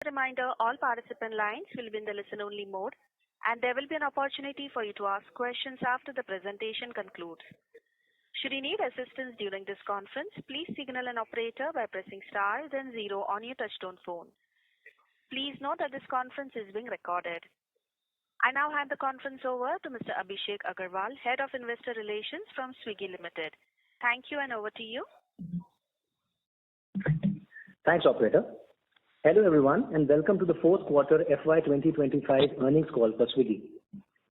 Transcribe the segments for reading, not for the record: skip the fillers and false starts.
Reminder, all participant lines will be in the listen-only mode, and there will be an opportunity for you to ask questions after the presentation concludes. Should you need assistance during this conference, please signal an operator by pressing star then 0 on your touchtone phone. Please note that this conference is being recorded. I now hand the conference over to Mr. Abhishek Agarwal, Head of Investor Relations from Swiggy Limited. Thank you, and over to you. Thanks, operator. Hello, everyone, and welcome to the fourth quarter FY2025 earnings call for Swiggy.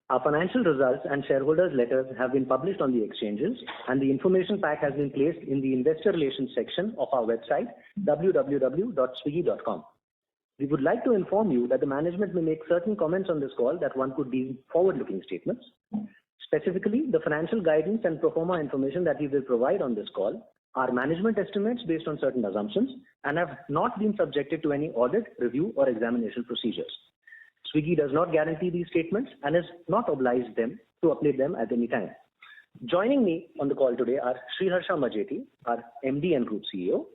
Our financial results and shareholders' letters have been published on the exchanges, and the information pack has been placed in the investor relations section of our website, www.swiggy.com. We would like to inform you that the management may make certain comments on this call that one could deem forward-looking statements. Specifically, the financial guidance and pro forma information that we will provide on this call are management estimates based on certain assumptions and have not been subjected to any audit, review, or examination procedures. Swiggy does not guarantee these statements and is not obliged to update them at any time. Joining me on the call today are Sriharsha Majety, our MD and Group CEO,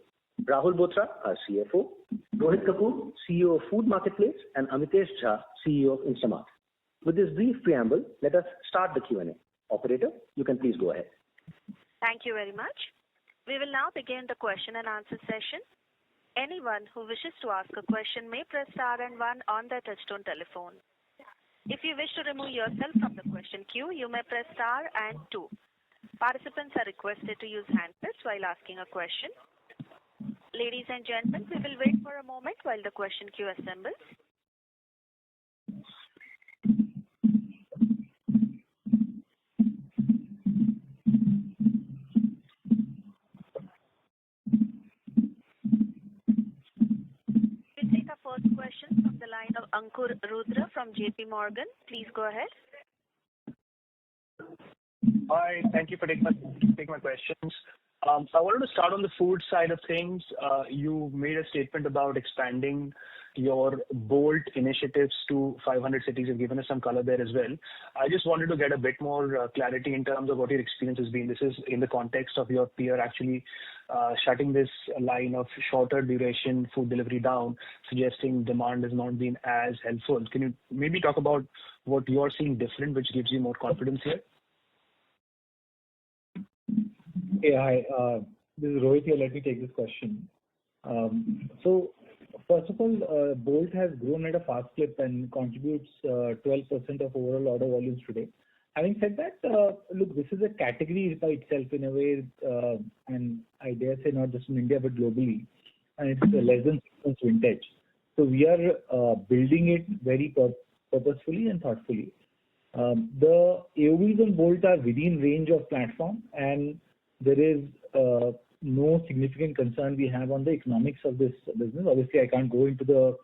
Rahul Bothra, our CFO, Rohit Kapoor, CEO of Food Marketplace, and Amitesh Jha, CEO of Instamart. With this brief preamble, let us start the Q&A. Operator, you can please go ahead. Thank you very much. We will now begin the question and answer session. Anyone who wishes to ask a question may press star and 1 on their touchtone telephone. If you wish to remove yourself from the question queue, you may press star and 2. Participants are requested to use handsets while asking a question. Ladies and gentlemen, we will wait for a moment while the question queue assembles. We take our first question from the line of Ankur Rudra from JP Morgan. Please go ahead. Hi, thank you for taking my questions. I wanted to start on the food side of things. You made a statement about expanding your Bolt initiatives to 500 cities. You've given us some color there as well. I just wanted to get a bit more clarity in terms of what your experience has been. This is in the context of your peer actually shutting this line of shorter duration food delivery down, suggesting demand has not been as helpful. Can you maybe talk about what you're seeing different, which gives you more confidence here? Hey, hi. This is Rohit here. Let me take this question. So, first of all, Bolt has grown at a fast clip and contributes 12% of overall order volumes today. Having said that, look, this is a category by itself in a way, and I dare say not just in India but globally, and it's less than 6 months vintage. So we are building it very purposefully and thoughtfully. The AOVs on Bolt are within range of platform, and there is no significant concern we have on the economics of this business. Obviously, I can't go into the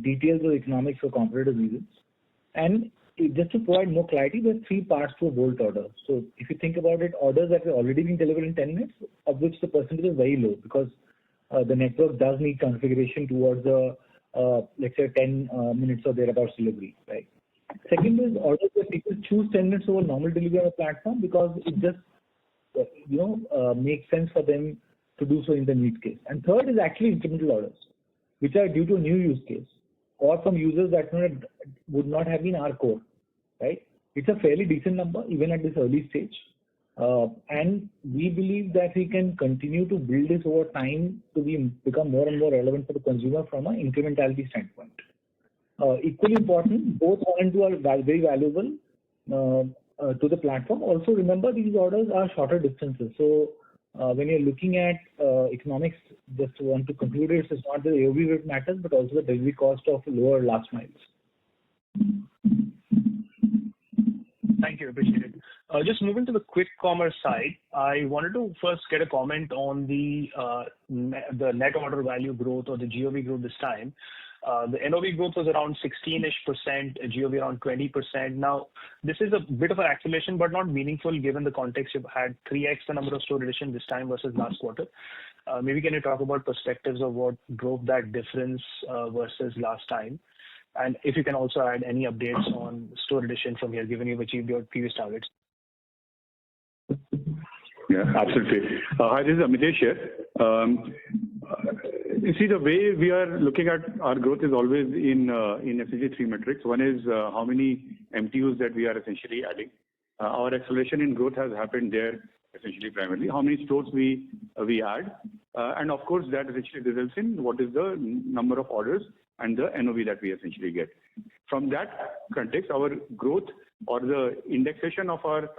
details of economics for competitive reasons. And just to provide more clarity, there are 3 parts to a Bolt order. So if you think about it, orders that were already being delivered in 10 minutes, of which the percentage is very low because the network does need configuration towards let's say 10 minutes or thereabouts delivery, right? Second is orders where people choose 10 minutes over normal delivery on a platform because it just makes sense for them to do so in the need case. And third is actually incremental orders, which are due to a new use case or from users that would not have been our core, right? It's a fairly decent number even at this early stage. And we believe that we can continue to build this over time to become more and more relevant for the consumer from an incrementality standpoint. Equally important, both one and two are very valuable to the platform. Also, remember these orders are shorter distances. So when you're looking at economics, just want to conclude it's not the AOV that matters, but also the delivery cost of lower last miles. Thank you, appreciate it. Just moving to the quick commerce side, I wanted to first get a comment on the net order value growth or the GOV growth this time. The NOV growth was around 16-ish%, GOV around 20%. Now, this is a bit of an acceleration, but not meaningful given the context. You've had 3x the number of store addition this time versus last quarter. Maybe can you talk about perspectives of what drove that difference versus last time? And if you can also add any updates on store addition from here, given you've achieved your previous targets. Yeah, absolutely. Hi, this is Amitesh here. You see, the way we are looking at our growth is always in essentially three metrics. One is how many MTUs that we are essentially adding. Our acceleration in growth has happened there essentially primarily. How many stores we add, and of course that essentially results in what is the number of orders and the NOV that we essentially get. From that context, our growth or the indexation of our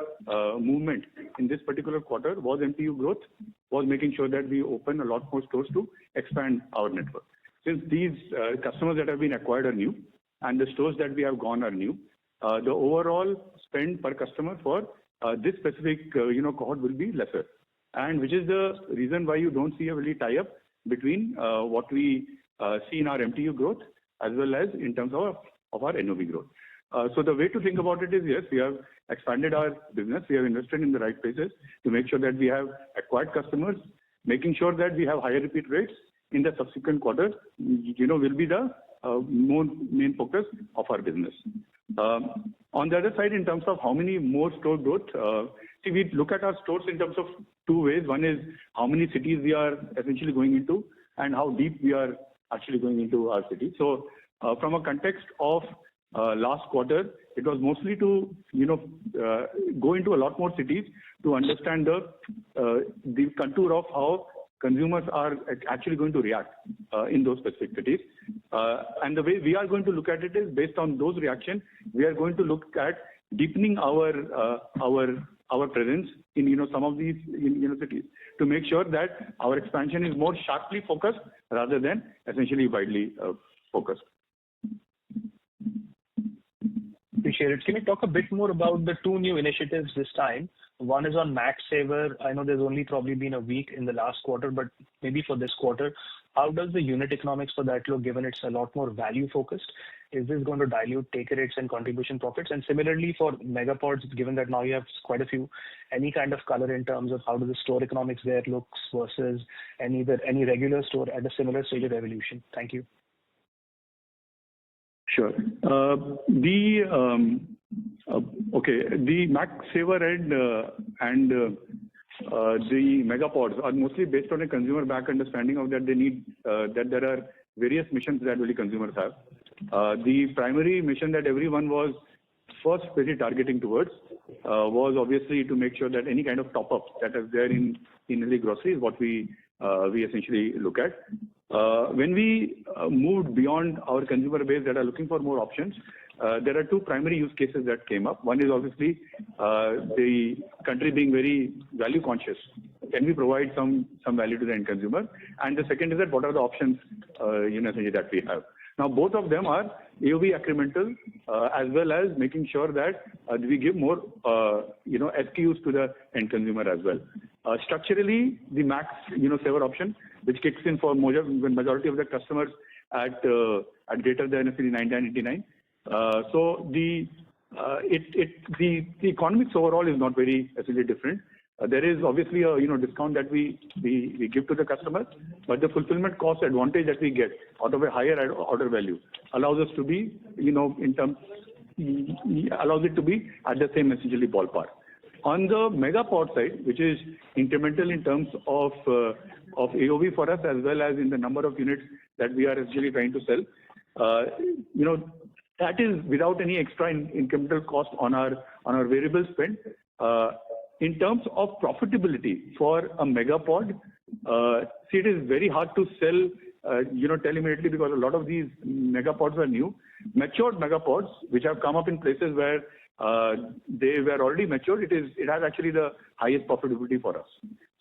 movement in this particular quarter was MTU growth, was making sure that we open a lot more stores to expand our network. Since these customers that have been acquired are new and the stores that we have gone are new, the overall spend per customer for this specific cohort will be lesser, and which is the reason why you don't see a really tie-up between what we see in our MTU growth as well as in terms of our NOV growth. So the way to think about it is, yes, we have expanded our business, we have invested in the right places to make sure that we have acquired customers, making sure that we have higher repeat rates in the subsequent quarters, will be the main focus of our business. On the other side, in terms of how many more store growth, see, we look at our stores in terms of two ways. One is how many cities we are essentially going into and how deep we are actually going into our city. So from a context of last quarter, it was mostly to go into a lot more cities to understand the contour of how consumers are actually going to react in those specific cities. And the way we are going to look at it is based on those reactions, we are going to look at deepening our presence in some of these cities to make sure that our expansion is more sharply focused rather than essentially widely focused. Appreciate it. Can you talk a bit more about the two new initiatives this time? One is on Max Saver. I know there's only probably been a week in the last quarter, but maybe for this quarter, how does the unit economics for that look, given it's a lot more value focused? Is this going to dilute take rates and contribution profits? And similarly for Megapods, given that now you have quite a few, any kind of color in terms of how do the store economics there looks versus any regular store at a similar stage of evolution? Thank you. Sure. The Max Saver and the Megapods are mostly based on a consumer back understanding of that they need that there are various missions that really consumers have. The primary mission that everyone was first really targeting towards was obviously to make sure that any kind of top up that is there in the grocery is what we essentially look at. When we moved beyond our consumer base that are looking for more options, there are two primary use cases that came up. One is obviously the country being very value conscious. Can we provide some value to the end consumer? And the second is that what are the options essentially that we have. Now both of them are AOV incremental as well as making sure that we give more SKUs to the end consumer as well. Structurally, the Max Saver option, which kicks in for majority of the customers at greater than $9.99. So the economics overall is not very essentially different. There is obviously a discount that we give to the customer, but the fulfillment cost advantage that we get out of a higher order value allows us to be allows it to be at the same essentially ballpark. On the Megapod side, which is incremental in terms of AOV for us as well as in the number of units that we are actually trying to sell, that is without any extra incremental cost on our variable spend. In terms of profitability for a Megapod, see, it is very hard to sell, tell immediately because a lot of these Megapods are new. Matured Megapods, which have come up in places where they were already matured, it has actually the highest profitability for us.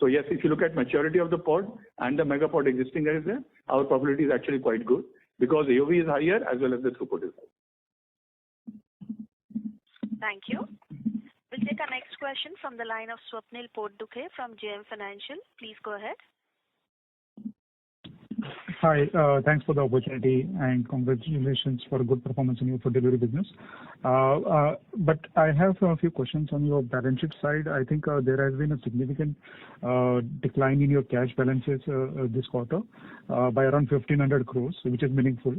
So yes, if you look at maturity of the pod and the Megapod existing that is there, our profitability is actually quite good because AOV is higher as well as the throughput is higher. Thank you. We'll take our next question from the line of Swapnil Potdukhe from JM Financial. Please go ahead. Hi. Thanks for the opportunity and congratulations for a good performance in your food delivery business. But I have a few questions on your balance sheet side. I think there has been a significant decline in your cash balances this quarter by around 1,500 crores, which is meaningful.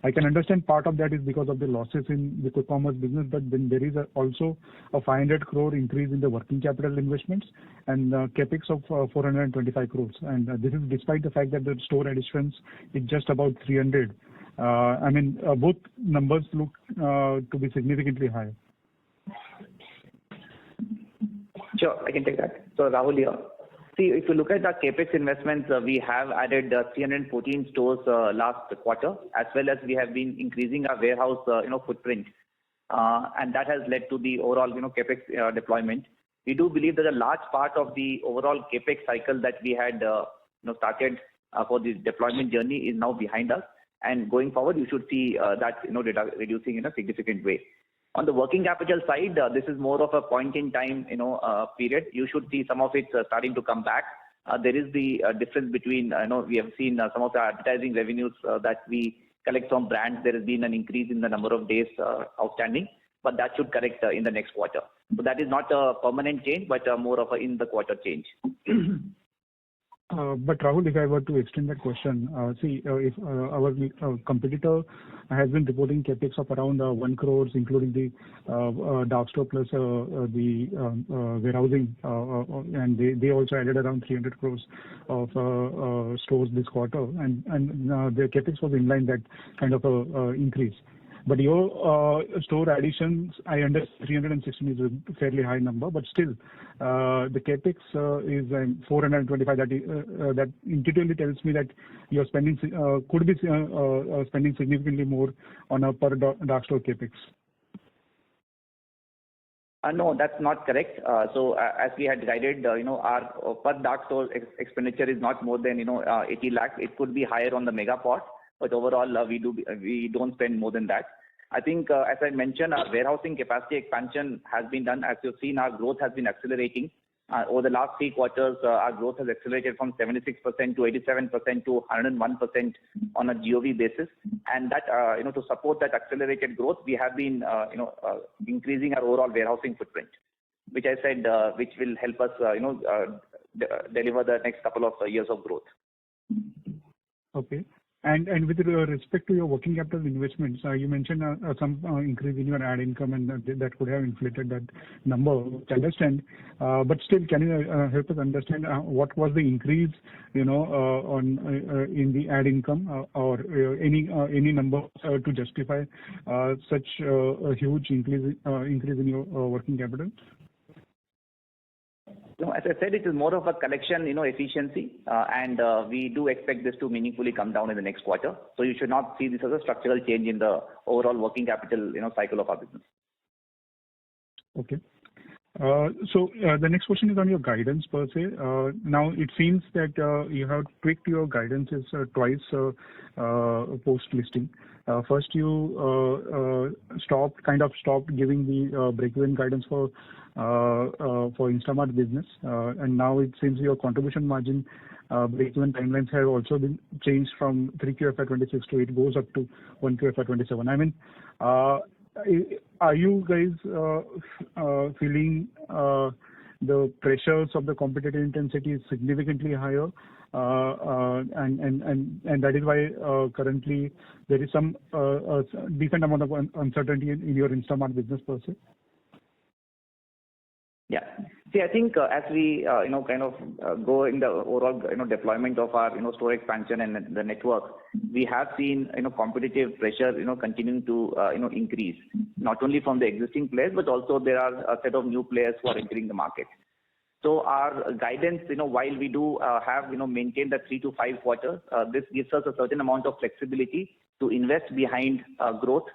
I can understand part of that is because of the losses in the quick commerce business, but then there is also a 500 crore increase in the working capital investments and capex of 425 crores. And this is despite the fact that the store additions is just about 300. Both numbers look to be significantly high. Sure, I can take that. So Rahul here. See, if you look at the capex investments, we have added 314 stores last quarter, as well as we have been increasing our warehouse footprint, and that has led to the overall capex deployment. We do believe that a large part of the overall capex cycle that we had started for this deployment journey is now behind us, and going forward, you should see that reducing in a significant way. On the working capital side, this is more of a point in time period. You should see some of it starting to come back. There is the difference between we have seen some of the advertising revenues that we collect from brands. There has been an increase in the number of days outstanding, but that should correct in the next quarter. So that is not a permanent change, but more of a in the quarter change. But Rahul, if I were to extend that question, if our competitor has been reporting capex of around 1 crores, including the dark store plus the warehousing, and they also added around 300 crores of stores this quarter, and their capex was in line that kind of increase. But your store additions, I understand 316 is a fairly high number, but still the capex is 425. That intuitively tells me that you're spending could be spending significantly more on a per dark store capex. No, that's not correct. So as we had guided, our per dark store expenditure is not more than 80 lakhs. It could be higher on the mega pot, but overall we don't spend more than that. I think as I mentioned, our warehousing capacity expansion has been done. As you've seen, our growth has been accelerating. Over the last 3 quarters, our growth has accelerated from 76% to 87% to 101% on a GOV basis. And that, to support that accelerated growth, we have been, increasing our overall warehousing footprint, which I said, which will help us, deliver the next couple of years of growth. Okay. And with respect to your working capital investments, you mentioned some increase in your ad income, and that could have inflated that number, which I understand. But still, can you help us understand what was the increase, in the ad income, or any number to justify such a huge increase in your working capital? No, as I said, it is more of a collection, efficiency, and we do expect this to meaningfully come down in the next quarter. So you should not see this as a structural change in the overall working capital, cycle of our business. Okay. So the next question is on your guidance per se. Now it seems that you have tweaked your guidances twice post listing. First, you stopped giving the break-even guidance for Instamart business, and now it seems your contribution margin break-even timelines have also been changed from 3Q FY26 to it goes up to 1Q FY27. I mean, are you guys feeling the pressures of the competitive intensity is significantly higher, and that is why currently there is some decent amount of uncertainty in your Instamart business per se? Yeah. See, I think as we go in the overall deployment of our store expansion and the network, we have seen competitive pressure continuing to increase, not only from the existing players, but also there are a set of new players who are entering the market. So our guidance, while we do have maintained the 3 to 5 quarters, this gives us a certain amount of flexibility to invest behind growth,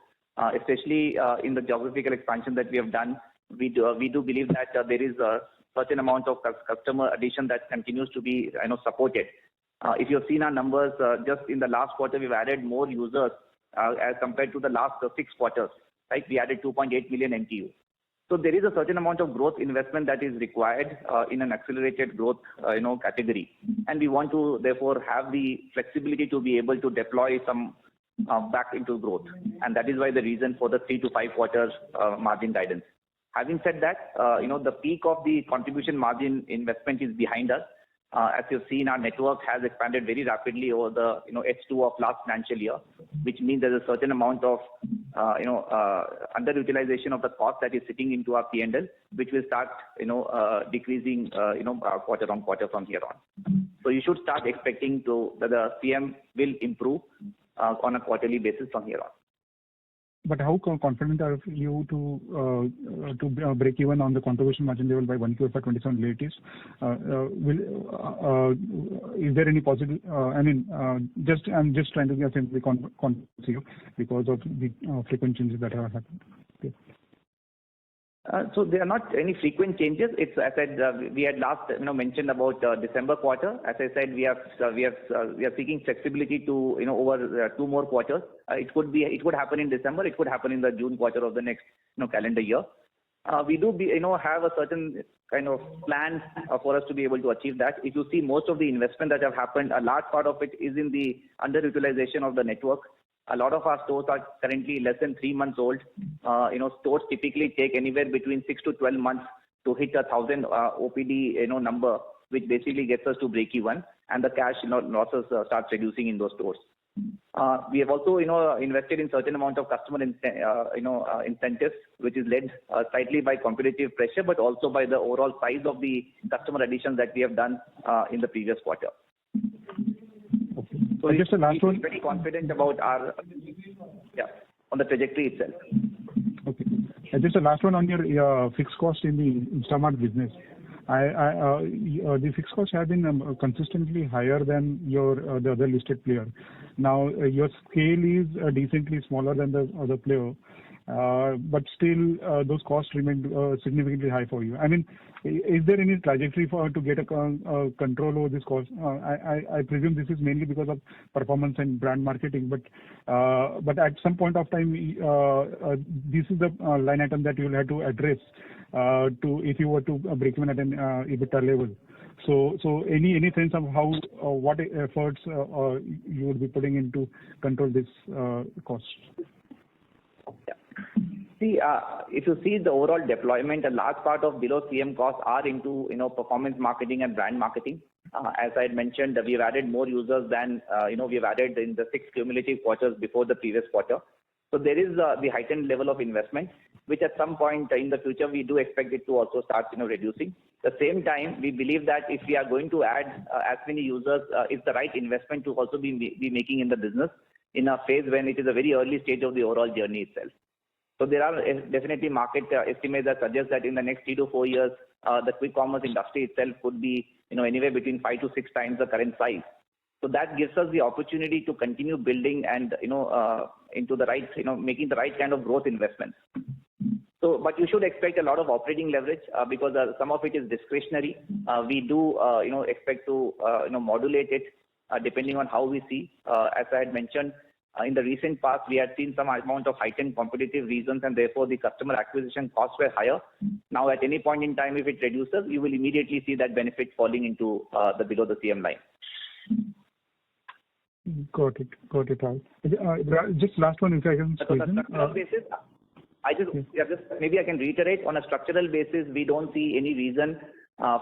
especially in the geographical expansion that we have done. We do believe that there is a certain amount of customer addition that continues to be supported. If you have seen our numbers, just in the last quarter, we've added more users as compared to the last 6 quarters. Right, we added 2.8 million MTU. So there is a certain amount of growth investment that is required in an accelerated growth, category, and we want to therefore have the flexibility to be able to deploy some back into growth, and that is why the reason for the 3 to 5 quarters margin guidance. Having said that, the peak of the contribution margin investment is behind us. As you've seen, our network has expanded very rapidly over the H2 of last financial year, which means there's a certain amount of underutilization of the cost that is sitting into our P&L, which will start decreasing quarter on quarter from here on. So you should start expecting that the CM will improve on a quarterly basis from here on. But how confident are you to break even on the contribution margin level by 1Q FY27 latest? Is there any possible? I'm just trying to get simply confidence you because of the frequent changes that have happened. Okay. So there are not any frequent changes. It's as I said, we had last mentioned about December quarter. As I said, we are seeking flexibility to over 2 more quarters. It could happen in December. It could happen in the June quarter of the next calendar year. We do have a certain kind of plan for us to be able to achieve that. If you see most of the investment that have happened, a large part of it is in the underutilization of the network. A lot of our stores are currently less than 3 months old. Stores typically take anywhere between 6 to 12 months to hit 1,000 OPD number, which basically gets us to break even, and the cash losses start reducing in those stores. We have also invested in certain amount of customer incentives, which is led slightly by competitive pressure, but also by the overall size of the customer additions that we have done in the previous quarter. So just the last one. Very confident about our on the trajectory itself. Okay. Just the last one on your fixed cost in the Instamart business. The fixed costs have been consistently higher than the other listed player. Now your scale is decently smaller than the other player, but still those costs remain significantly high for you. I mean, is there any trajectory to get a control over this cost? I presume this is mainly because of performance and brand marketing, but at some point of time, this is the line item that you will have to address if you were to break even at an EBITDA level. So any sense of what efforts you would be putting into control this cost? Yeah. See, if you see the overall deployment, a large part of below CM costs are into performance marketing and brand marketing. As I had mentioned, we've added more users than we've added in the 6 cumulative quarters before the previous quarter. So there is the heightened level of investment, which at some point in the future we do expect it to also start reducing. At the same time, we believe that if we are going to add as many users, it's the right investment to also be making in the business in a phase when it is a very early stage of the overall journey itself. So there are definitely market estimates that suggest that in the next 3 to 4 years, the quick commerce industry itself could be anywhere between 5 to 6 times the current size. So that gives us the opportunity to continue building and into the right making the right kind of growth investments. So, but you should expect a lot of operating leverage because some of it is discretionary. We do expect to modulate it depending on how we see. As I had mentioned, in the recent past, we had seen some amount of heightened competitive reasons, and therefore the customer acquisition costs were higher. Now, at any point in time, if it reduces, you will immediately see that benefit falling into the below the CM line. Got it. Just last one, if I can squeeze in. Maybe I can reiterate, on a structural basis, we don't see any reason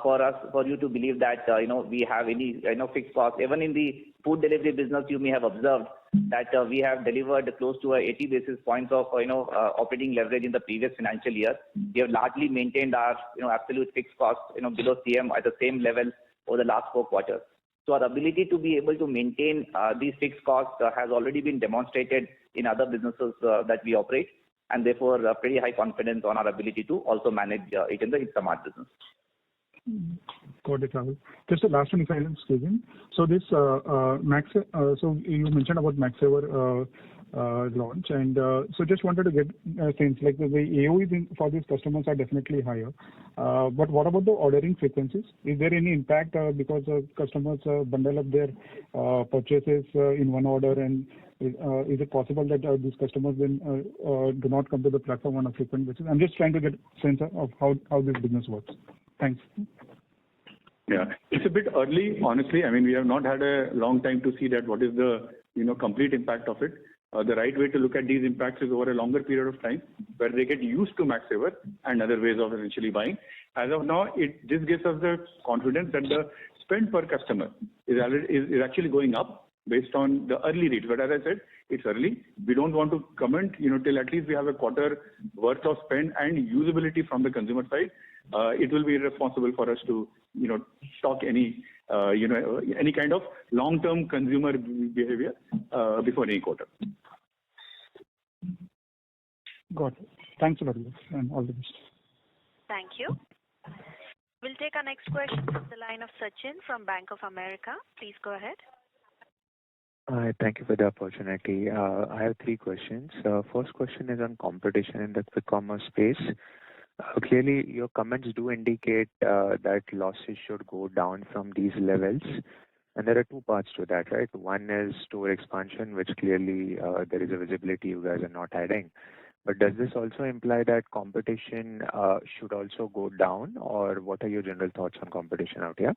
for you to believe that we have any fixed costs. Even in the food delivery business, you may have observed that we have delivered close to 80 basis points of operating leverage in the previous financial year. We have largely maintained our absolute fixed costs below CM at the same level over the last 4 quarters. So our ability to be able to maintain these fixed costs has already been demonstrated in other businesses that we operate, and therefore pretty high confidence on our ability to also manage it in the Instamart business. Got it, Rahul. Just the last one, if I can squeeze in. So this Max, so you mentioned about MaxSaver launch, and so just wanted to get a sense, like the AOVs for these customers are definitely higher, but what about the ordering frequencies? Is there any impact because customers bundle up their purchases in one order, and Is it possible that these customers then do not come to the platform on a frequent basis? I'm just trying to get a sense of how this business works. Thanks. Yeah, it's a bit early, honestly. I mean, we have not had a long time to see that what is the complete impact of it. The right way to look at these impacts is over a longer period of time, where they get used to Max Saver and other ways of essentially buying. As of now, this gives us the confidence that the spend per customer is actually going up based on the early reads. But as I said, it's early. We don't want to comment, till at least we have a quarter worth of spend and usability from the consumer side. It will be irresponsible for us to, stock any kind of long-term consumer behavior before any quarter. Got it. Thanks a lot, and all the best. Thank you. We'll take our next question from the line of Sachin from Bank of America. Please go ahead. Hi, thank you for the opportunity. I have 3 questions. First question is on competition in the quick commerce space. Clearly, your comments do indicate that losses should go down from these levels. And there are 2 parts to that, right? One is store expansion, which clearly there is a visibility you guys are not adding. But does this also imply that competition should also go down, or what are your general thoughts on competition out here?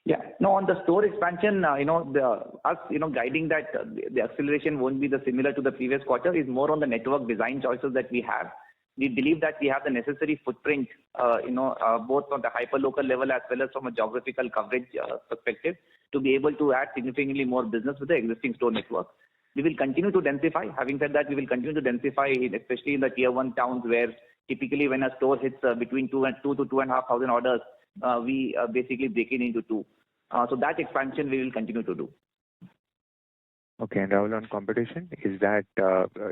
Yeah. No, on the store expansion, guiding that the acceleration won't be similar to the previous quarter is more on the network design choices that we have. We believe that we have the necessary footprint, both on the hyper-local level as well as from a geographical coverage perspective, to be able to add significantly more business with the existing store network. We will continue to densify. Having said that, we will continue to densify, especially in the tier 1 towns where typically when a store hits between 2 to 2,500 orders, we basically break it into 2. So that expansion we will continue to do. Okay, and Rahul, on competition, is that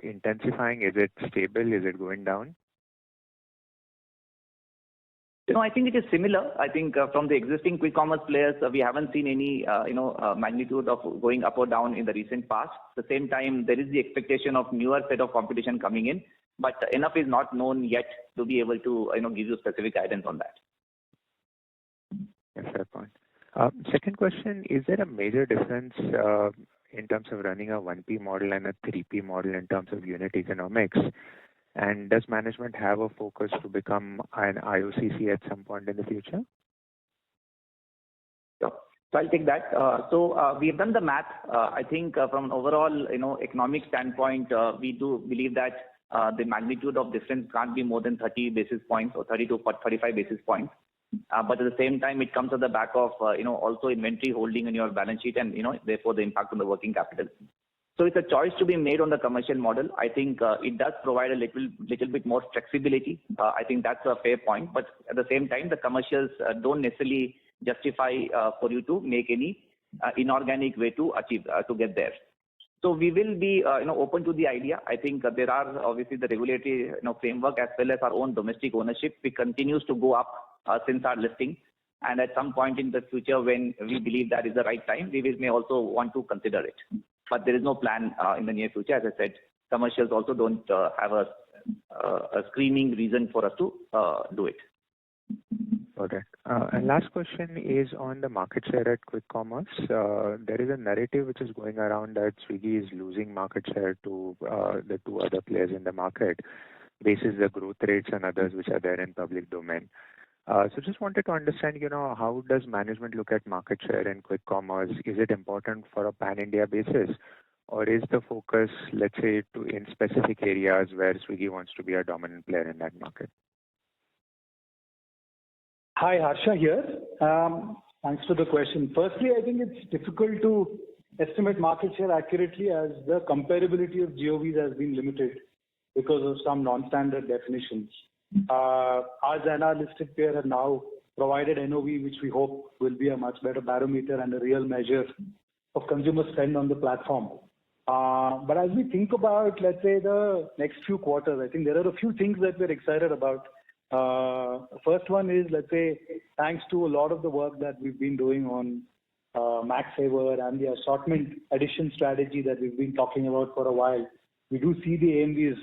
intensifying? Is it stable? Is it going down? I think it is similar. I think from the existing quick commerce players, we haven't seen any, magnitude of going up or down in the recent past. At the same time, there is the expectation of newer set of competition coming in, but enough is not known yet to be able to, give you specific guidance on that. Yes, fair point. Second question, is there a major difference in terms of running a 1P model and a 3P model in terms of unit economics? And does management have a focus to become an IOCC at some point in the future? So I'll take that. So we have done the math. I think from an overall, economic standpoint, we do believe that the magnitude of difference can't be more than 30 basis points or 30 to 35 basis points. But at the same time, it comes at the back of, also inventory holding in your balance sheet and, therefore the impact on the working capital. So it's a choice to be made on the commercial model. I think it does provide a little bit more flexibility. I think that's a fair point. But at the same time, the commercials don't necessarily justify for you to make any inorganic way to achieve, to get there. So we will be, open to the idea. I think there are obviously the regulatory, framework as well as our own domestic ownership. It continues to go up since our listing. And at some point in the future, when we believe that is the right time, we may also want to consider it. But there is no plan in the near future. As I said, commercials also don't have a screaming reason for us to do it. Okay. And last question is on the market share at quick commerce. There is a narrative which is going around that Swiggy is losing market share to the 2 other players in the market, basis the growth rates and others which are there in public domain. So just wanted to understand, how does management look at market share in quick commerce? Is it important for a pan-India basis? Or is the focus, let's say, in specific areas where Swiggy wants to be a dominant player in that market? Hi, Harsha here. Thanks for the question. Firstly, I think it's difficult to estimate market share accurately as the comparability of GOVs has been limited because of some non-standard definitions. Us and our listed peer have now provided NOV, which we hope will be a much better barometer and a real measure of consumer spend on the platform. But as we think about, let's say, the next few quarters, I think there are a few things that we're excited about. First one is, let's say, thanks to a lot of the work that we've been doing on Max Saver and the assortment addition strategy that we've been talking about for a while, we do see the AMVs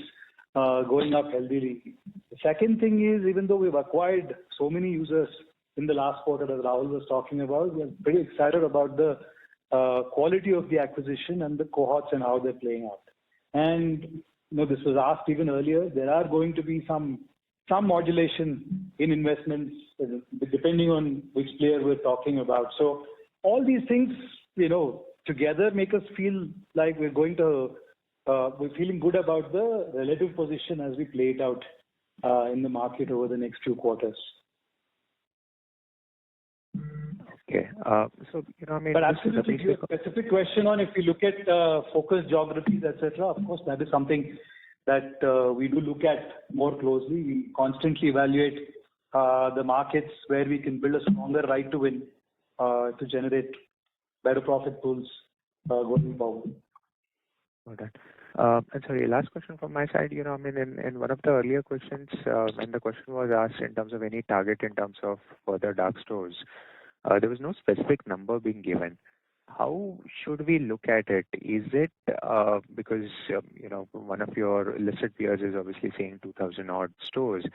going up healthily. The second thing is, even though we've acquired so many users in the last quarter that Rahul was talking about, we're pretty excited about the quality of the acquisition and the cohorts and how they're playing out. And this was asked even earlier. There are going to be some modulation in investments depending on which player we're talking about. So all these things, together make us feel like we're feeling good about the relative position as we play it out in the market over the next few quarters. Okay. But absolutely, to a specific question on if you look at focus geographies, etc., of course, that is something that we do look at more closely. We constantly evaluate the markets where we can build a stronger right to win to generate better profit pools going forward. Okay. And sorry, last question from my side. In one of the earlier questions, when the question was asked in terms of any target in terms of further dark stores, there was no specific number being given. How should we look at it? Is it because one of your listed peers is obviously saying 2,000 odd stores,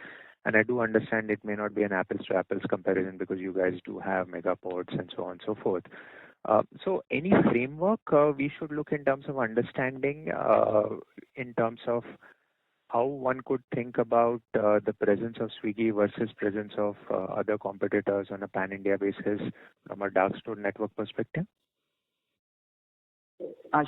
and I do understand it may not be an apples to apples comparison because you guys do have mega ports and so on and so forth. So any framework we should look in terms of understanding in terms of how one could think about the presence of Swiggy versus presence of other competitors on a pan-India basis from a dark store network perspective?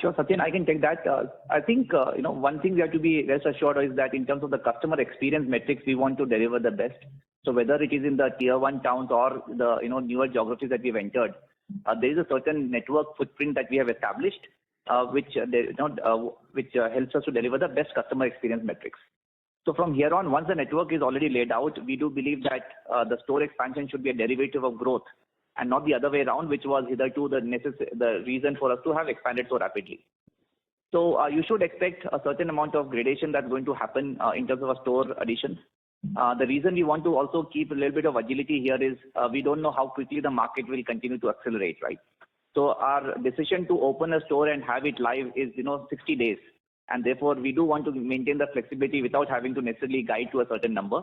Sure, Satyan, I can take that. I think, one thing we have to be rest assured is that in terms of the customer experience metrics, we want to deliver the best. So whether it is in the tier 1 towns or the, newer geographies that we've entered, there is a certain network footprint that we have established, which helps us to deliver the best customer experience metrics. So from here on, once the network is already laid out, we do believe that the store expansion should be a derivative of growth and not the other way around, which was hitherto the reason for us to have expanded so rapidly. So you should expect a certain amount of gradation that's going to happen in terms of a store addition. The reason we want to also keep a little bit of agility here is we don't know how quickly the market will continue to accelerate, right? So our decision to open a store and have it live is, 60 days. And therefore, we do want to maintain the flexibility without having to necessarily guide to a certain number.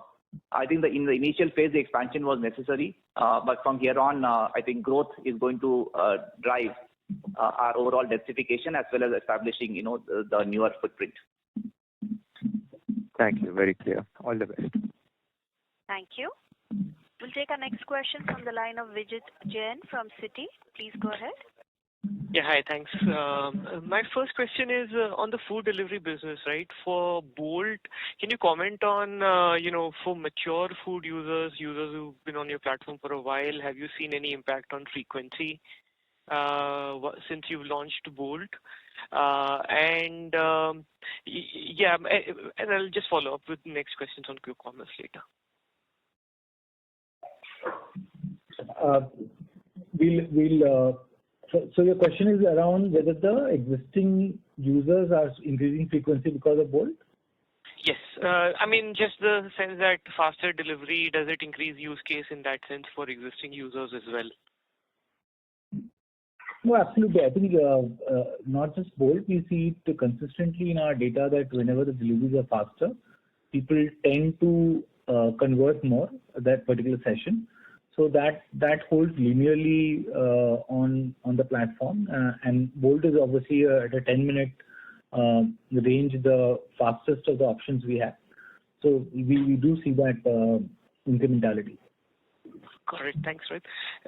I think in the initial phase, the expansion was necessary. But from here on, I think growth is going to drive our overall densification as well as establishing, the newer footprint. Thank you. Very clear. All the best. Thank you. We'll take our next question from the line of Vijit Jain from Citi. Please go ahead. Yeah, hi, thanks. My first question is on the food delivery business, right? For Bolt, can you comment on, for mature food users who've been on your platform for a while, have you seen any impact on frequency since you've launched Bolt? And I'll just follow up with the next questions on quick commerce later. So your question is around whether the existing users are increasing frequency because of Bolt? Yes. Just the sense that faster delivery, does it increase use case in that sense for existing users as well? No, absolutely. I think not just Bolt, we see it consistently in our data that whenever the deliveries are faster, people tend to convert more that particular session. So that holds linearly on the platform, and Bolt is obviously at a 10-minute range the fastest of the options we have. So we do see that incrementality. Correct. Thanks, Rohit.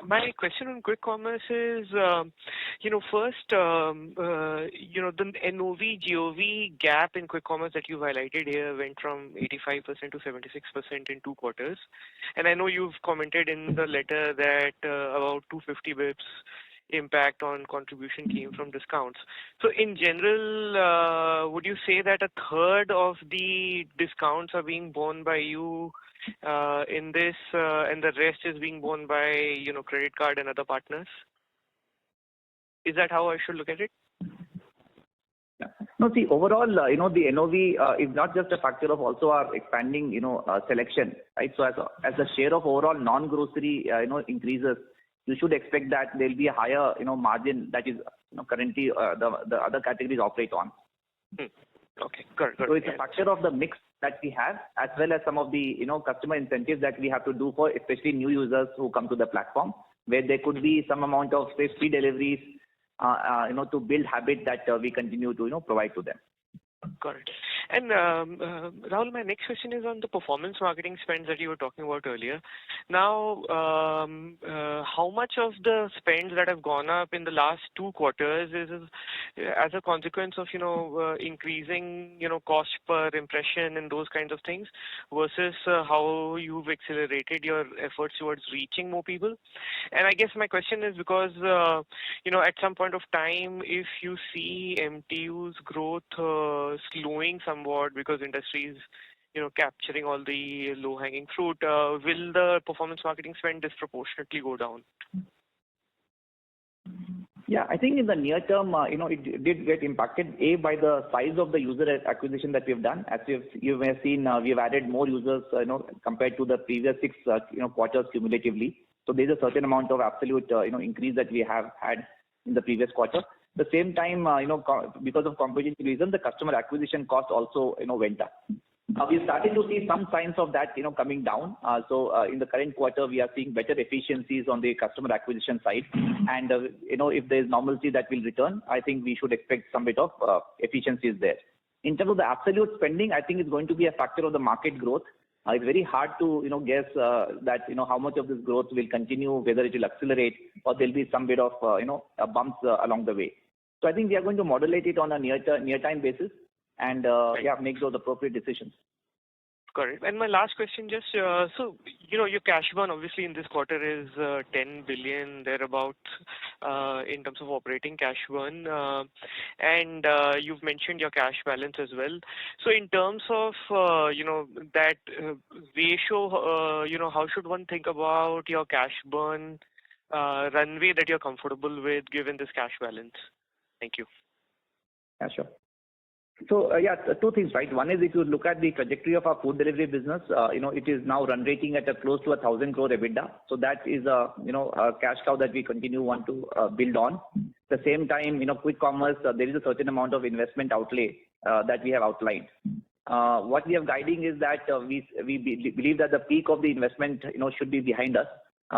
My question on quick commerce is, first, the NOV GOV gap in quick commerce that you highlighted here went from 85% to 76% in 2 quarters. And I know you've commented in the letter that about 250 bips impact on contribution came from discounts. So in general, would you say that a third of the discounts are being borne by you in this, and the rest is being borne by, credit card and other partners? Is that how I should look at it? No, see, overall, the NOV is not just a factor of also our expanding, selection, right? So as the share of overall non-grocery, increases, you should expect that there'll be a higher, margin that is, currently the other categories operate on. Okay, good. So it's a factor of the mix that we have, as well as some of the, customer incentives that we have to do for especially new users who come to the platform, where there could be some amount of, say, free deliveries, to build habit that we continue to provide to them. Got it. And Rahul, my next question is on the performance marketing spends that you were talking about earlier. Now, how much of the spends that have gone up in the last 2 quarters is as a consequence of increasing cost per impression and those kinds of things, versus how you've accelerated your efforts towards reaching more people? And I guess my question is because at some point of time, if you see MTU's growth slowing somewhat because industry is capturing all the low-hanging fruit, will the performance marketing spend disproportionately go down? Yeah, I think in the near term, it did get impacted, by the size of the user acquisition that we've done. As you may have seen, we've added more users, compared to the previous 6, quarters cumulatively. So there's a certain amount of absolute, increase that we have had in the previous quarter. At the same time, because of competitive reasons, the customer acquisition cost also, went up. We started to see some signs of that, coming down. So in the current quarter, we are seeing better efficiencies on the customer acquisition side. And, if there's normalcy that will return, I think we should expect some bit of efficiencies there. In terms of the absolute spending, I think it's going to be a factor of the market growth. It's very hard to, guess that, how much of this growth will continue, whether it will accelerate or there'll be some bit of, bumps along the way. So I think we are going to modulate it on a near-time basis and make those appropriate decisions. Correct. And my last question, just so your cash burn obviously in this quarter is 10 billion thereabouts in terms of operating cash burn, and you've mentioned your cash balance as well. So in terms of that ratio, how should one think about your cash burn runway that you're comfortable with given this cash balance? Thank you. Yeah, sure. So, 2 things, right? One is if you look at the trajectory of our food delivery business, it is now run rating at close to 1,000 crore EBITDA. So that is a cash cow that we want to build on. At the same time, quick commerce, there is a certain amount of investment outlay that we have outlined. What we are guiding is that we believe that the peak of the investment, should be behind us.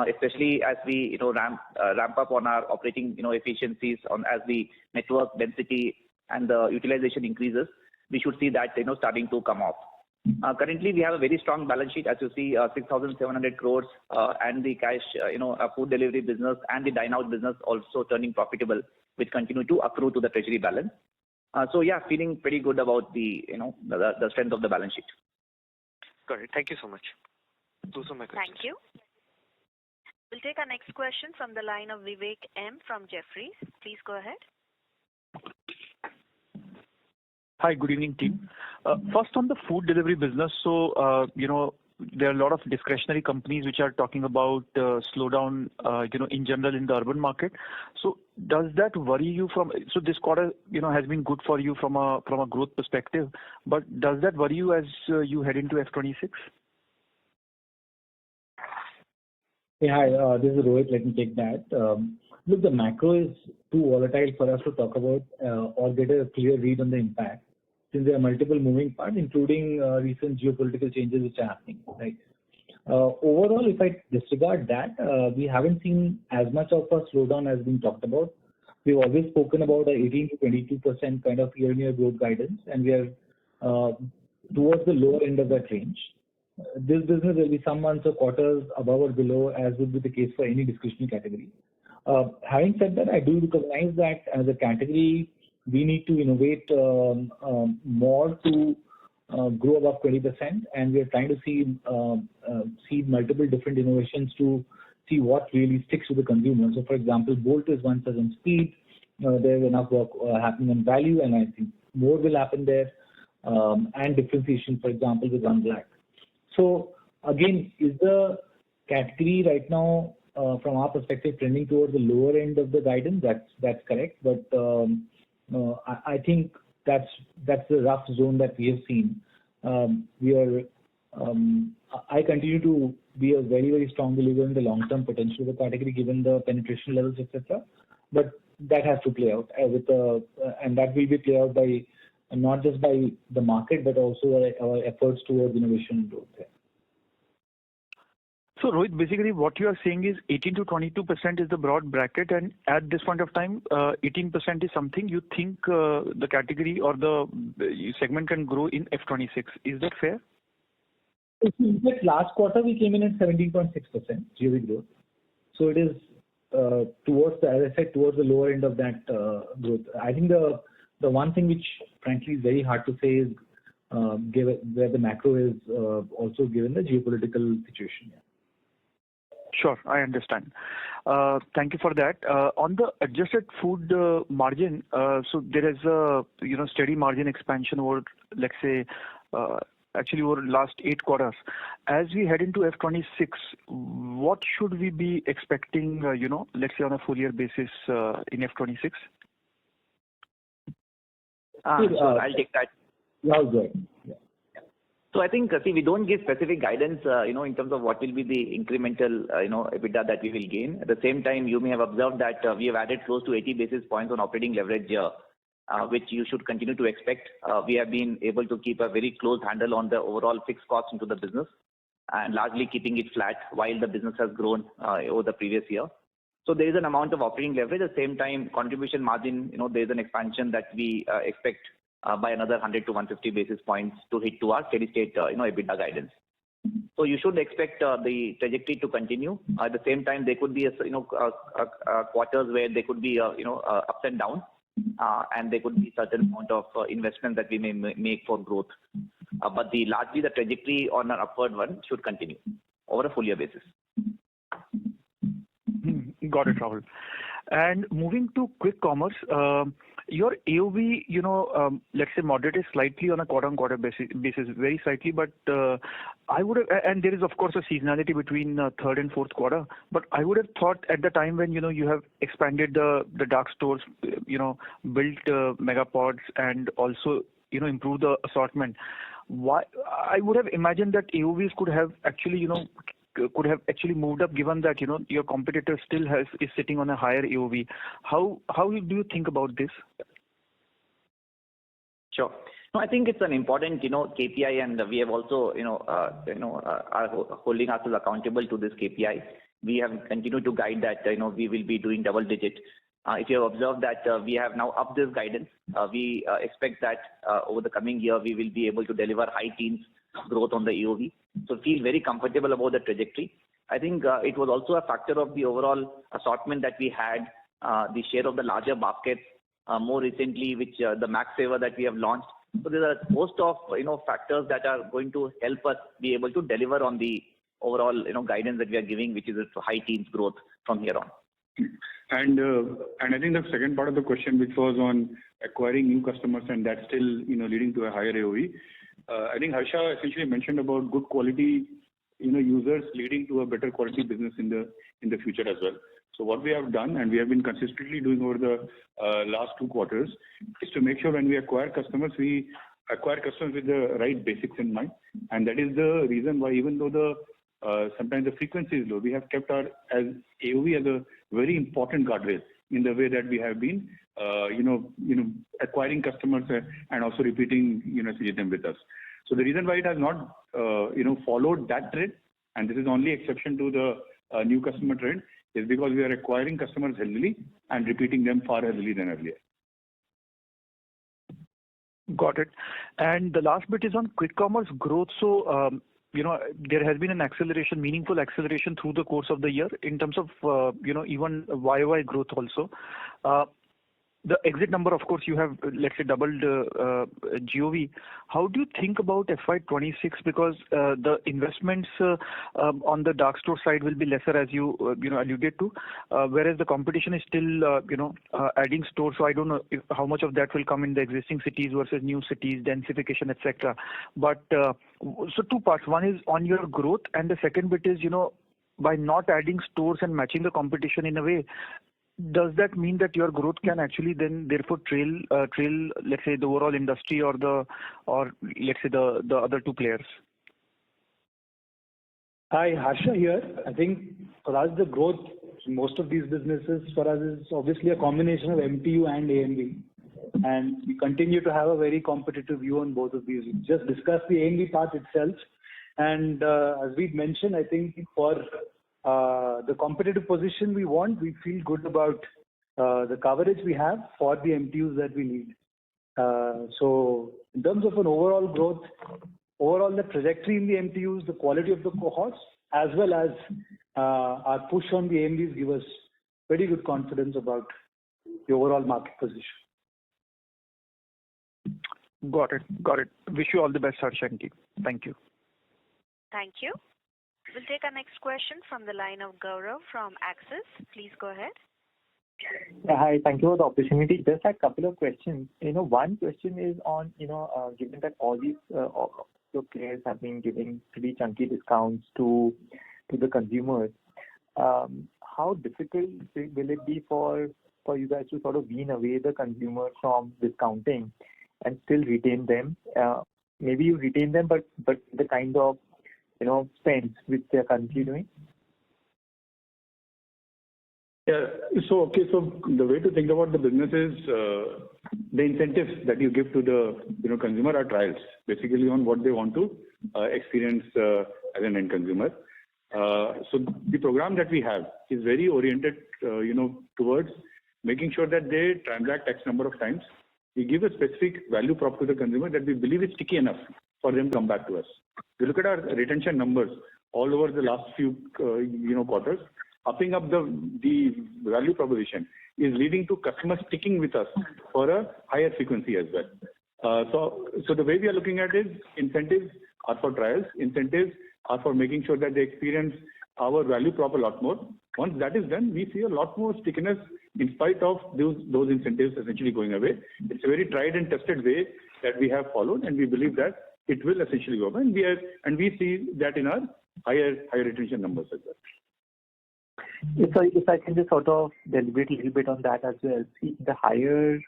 Especially as we ramp up on our operating efficiencies as the network density and the utilization increases, we should see that starting to come off. Currently, we have a very strong balance sheet, as you see, 6,700 crores, and the cash, food delivery business and the dine out business also turning profitable, which continue to accrue to the treasury balance. Feeling pretty good about the the strength of the balance sheet. Got it. Thank you so much. Those are my questions. Thank you. We'll take our next question from the line of Vivek M. from Jefferies. Please go ahead. Hi, good evening, team. First on the food delivery business, so there are a lot of discretionary companies which are talking about slowdown, in general in the urban market. So does that worry you so this quarter, has been good for you from a growth perspective, but does that worry you as you head into F26? Yeah, hi, this is Rohit. Let me take that. Look, the macro is too volatile for us to talk about or get a clear read on the impact, since there are multiple moving parts, including recent geopolitical changes which are happening. Right. Overall, if I disregard that, we haven't seen as much of a slowdown as been talked about. We've always spoken about a 18 to 22% kind of year-on-year growth guidance, and we are towards the lower end of that range. This business will be some months or quarters above or below, as would be the case for any discretionary category. Having said that, I do recognize that as a category, we need to innovate more to grow above 20%, and we are trying to see multiple different innovations to see what really sticks with the consumer. So, for example, Bolt is one such on speed. There's enough work happening on value, and I think more will happen there, and differentiation, for example, with One Black. So again, is the category right now, from our perspective, trending towards the lower end of the guidance? That's correct. But I think that's the rough zone that we have seen. I continue to be a very, very strong believer in the long-term potential of the category, given the penetration levels, etc. But that has to play out and that will be played out by not just by the market, but also our efforts towards innovation and growth there. So Rohit, basically what you are saying is 18 to 22% is the broad bracket, and at this point of time, 18% is something you think the category or the segment can grow in F26. Is that fair? In fact, last quarter we came in at 17.6% GOV growth. So it is towards the, as I said, towards the lower end of that growth. I think the one thing which frankly is very hard to say is given where the macro is also given the geopolitical situation. Yeah. Sure, I understand. Thank you for that. On the adjusted food margin, so there is a steady margin expansion over, let's say, actually over last 8 quarters. As we head into F26, what should we be expecting, let's say on a full year basis in F26? So I'll take that. Yeah, go ahead. Yeah. So I think, we don't give specific guidance, in terms of what will be the incremental, EBITDA that we will gain. At the same time, you may have observed that we have added close to 80 basis points on operating leverage here, which you should continue to expect. We have been able to keep a very close handle on the overall fixed costs into the business and largely keeping it flat while the business has grown over the previous year. So there is an amount of operating leverage. At the same time, contribution margin, there is an expansion that we expect by another 100 to 150 basis points to hit to our steady state, EBITDA guidance. So you should expect the trajectory to continue. At the same time, there could be quarters where there could be ups and downs, and there could be certain amount of investment that we may make for growth. But largely the trajectory on an upward one should continue over a full year basis. Got it, Rahul. And moving to quick commerce, your AOV, let's say moderated slightly on a quarter-on-quarter basis, very slightly, but I would have, and there is of course a seasonality between third and fourth quarter, but I would have thought at the time when, you have expanded the dark stores, built megapods and also, improved the assortment. Why, I would have imagined that AOVs could have actually, moved up, given that your competitor still is sitting on a higher AOV. How do you think about this? Sure. No, I think it's an important KPI, and we have also are holding ourselves accountable to this KPI. We have continued to guide that we will be doing double digit. If you have observed that we have now upped this guidance, we expect that over the coming year we will be able to deliver high teens growth on the AOV. So feel very comfortable about the trajectory. I think it was also a factor of the overall assortment that we had, the share of the larger baskets, more recently, which the Max Saver that we have launched. So there are a host of factors that are going to help us be able to deliver on the overall guidance that we are giving, which is a high teens growth from here on. And I think the second part of the question, which was on acquiring new customers, and that's still leading to a higher AOV. I think Harsha essentially mentioned about good quality users leading to a better quality business in the future as well. So what we have done, and we have been consistently doing over the last 2 quarters, is to make sure when we acquire customers, we acquire customers with the right basics in mind. And that is the reason why, even though sometimes the frequency is low, we have kept our as AOV as a very important guardrail in the way that we have been acquiring customers and also repeating them with us. So the reason why it has not followed that trend, and this is only exception to the new customer trend, is because we are acquiring customers healthily and repeating them far healthily than earlier. Got it. And the last bit is on quick commerce growth. So there has been an acceleration, meaningful acceleration through the course of the year in terms of even YOY growth also. The exit number, of course, you have, let's say, doubled GOV. How do you think about FY26? Because the investments on the dark store side will be lesser, as you alluded to, whereas the competition is still adding stores. So I don't know how much of that will come in the existing cities versus new cities, densification, etc. But so 2 parts. One is on your growth, and the second bit is by not adding stores and matching the competition in a way, does that mean that your growth can actually then therefore trail, let's say, the overall industry or let's say the other 2 players? Hi, Harsha here. I think for us, the growth in most of these businesses for us is obviously a combination of MTU and AMV. And we continue to have a very competitive view on both of these. We just discussed the AMV part itself. And as we've mentioned, I think for the competitive position we want, we feel good about the coverage we have for the MTUs that we need. So in terms of an overall growth, overall the trajectory in the MTUs, the quality of the cohorts, as well as our push on the AMDs give us very good confidence about the overall market position. Got it. Wish you all the best, Harsha and team. Thank you. Thank you. We'll take our next question from the line of Gaurav from Axis. Please go ahead. Hi, thank you for the opportunity. Just a couple of questions. One question is on, given that all these players have been giving pretty chunky discounts to the consumers, how difficult will it be for you guys to sort of wean away the consumer from discounting and still retain them? Maybe you retain them, but the kind of spends which they are currently doing. Yeah. So the way to think about the business is the incentives that you give to the consumer are trials, basically on what they want to experience as an end consumer. So the program that we have is very oriented, towards making sure that they transact X number of times. We give a specific value prop to the consumer that we believe is sticky enough for them to come back to us. We look at our retention numbers all over the last few quarters. Upping up the value proposition is leading to customers sticking with us for a higher frequency as well. So the way we are looking at it, incentives are for trials. Incentives are for making sure that they experience our value prop a lot more. Once that is done, we see a lot more stickiness in spite of those incentives essentially going away. It's a very tried and tested way that we have followed, and we believe that it will essentially go away. And we see that in our higher retention numbers as well. If I can just sort of deliberate a little bit on that as well. See, the higher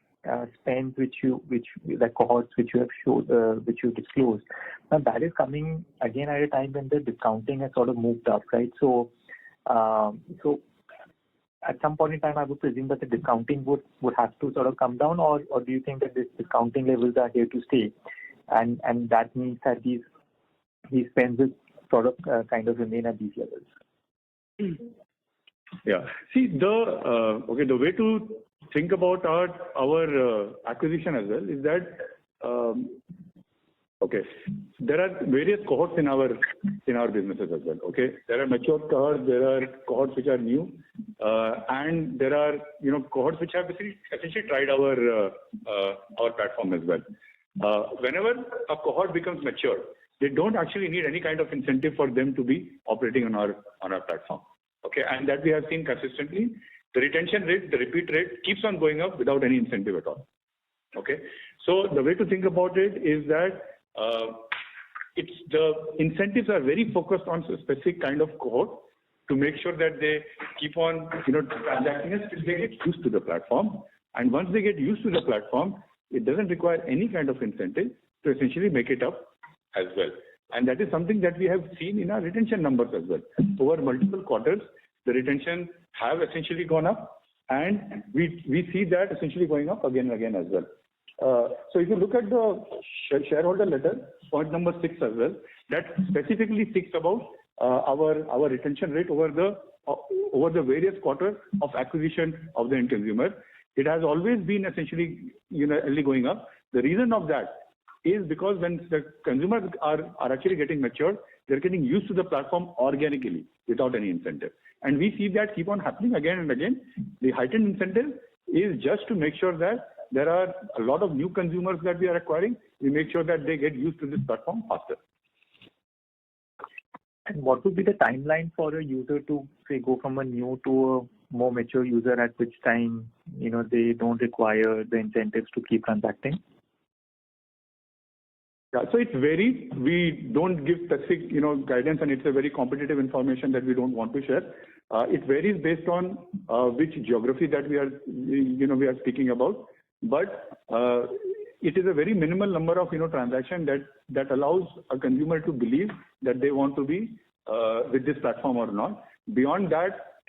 spend the cohorts which you have showed, which you disclosed, now that is coming again at a time when the discounting has sort of moved up, right? So at some point in time, I would presume that the discounting would have to sort of come down, or do you think that these discounting levels are here to stay, and that means that these spends will sort of kind of remain at these levels? Yeah. See, the way to think about our acquisition as well is that there are various cohorts in our businesses as well. Okay, there are mature cohorts, there are cohorts which are new, and there are cohorts which have essentially tried our platform as well. Whenever a cohort becomes mature, they don't actually need any kind of incentive for them to be operating on our platform. Okay, and that we have seen consistently. The retention rate, the repeat rate keeps on going up without any incentive at all. Okay, so the way to think about it is that it's the incentives are very focused on a specific kind of cohort to make sure that they keep on transacting until they get used to the platform. And once they get used to the platform, it doesn't require any kind of incentive to essentially make it up as well. And that is something that we have seen in our retention numbers as well. Over multiple quarters, the retention have essentially gone up, and we see that essentially going up again and again as well. So if you look at the shareholder letter, point number 6 as well, that specifically speaks about our retention rate over the various quarters of acquisition of the end consumer. It has always been essentially only going up. The reason of that is because when the consumers are actually getting matured, they're getting used to the platform organically without any incentive. And we see that keep on happening again and again. The heightened incentive is just to make sure that there are a lot of new consumers that we are acquiring. We make sure that they get used to this platform faster. And what would be the timeline for a user to, say, go from a new to a more mature user, at which time they don't require the incentives to keep transacting? Yeah, so it varies. We don't give specific, guidance, and it's a very competitive information that we don't want to share. It varies based on which geography that we are speaking about. But it is a very minimal number of transactions that allows a consumer to believe that they want to be with this platform or not. Beyond that